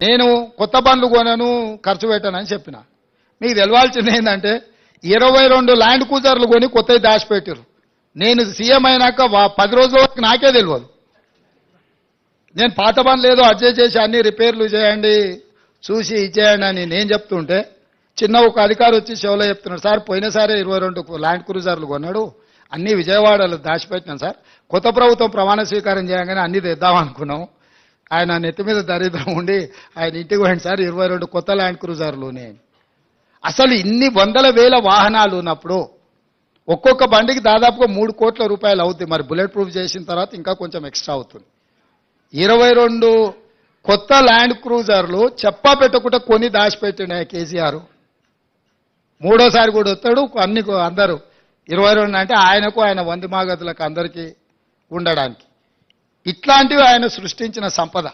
నేను కొత్త బండ్లు కొనను, ఖర్చు పెట్టానని చెప్పిన. మీకు తెలవాల్సింది ఏంటంటే 22 ల్యాండ్ క్రూజర్లు కొని కొత్తవి దాచిపెట్టారు. నేను సీఎం అయినాక 10 రోజుల వరకు నాకే తెలియదు. నేను పాత బండ్లు ఏదో అడ్జస్ట్ చేసి అన్ని రిపేర్లు చేయండి, చూసి ఇచ్చేయండి అని నేను చెప్తుంటే చిన్న ఒక అధికారి వచ్చి షోలో చెప్తున్నాడు, సార్ పోయినసారి 22 ల్యాండ్ క్రూజర్లు కొన్నాడు, అన్ని విజయవాడలో దాచిపెట్టినాం సార్, కొత్త ప్రభుత్వం ప్రమాణ స్వీకారం చేయగానే అన్ని తెద్దాం అనుకున్నాం. ఆయన నెత్తి మీద దరిద్రం ఉండి ఆయన ఇంటికి పోయింది సార్ 22 కొత్త ల్యాండ్ క్రూజర్లునే. అసలు ఇన్ని వందల వేల వాహనాలు ఉన్నప్పుడు ఒక్కొక్క బండికి దాదాపుగా 3 కోట్ల రూపాయలు అవుతుంది. మరి బుల్లెట్ ప్రూఫ్ చేసిన తర్వాత ఇంకా కొంచెం ఎక్స్ట్రా అవుతుంది. 22 కొత్త ల్యాండ్ క్రూజర్లు చెప్పా పెట్టకుండా కొని దాచిపెట్టిన కేసీఆర్ మూడోసారి కూడా వస్తాడు. అన్ని అందరూ 22 అంటే ఆయనకు ఆయన వంది మాగతులకు అందరికీ ఉండడానికి. ఇట్లాంటివి ఆయన సృష్టించిన సంపద.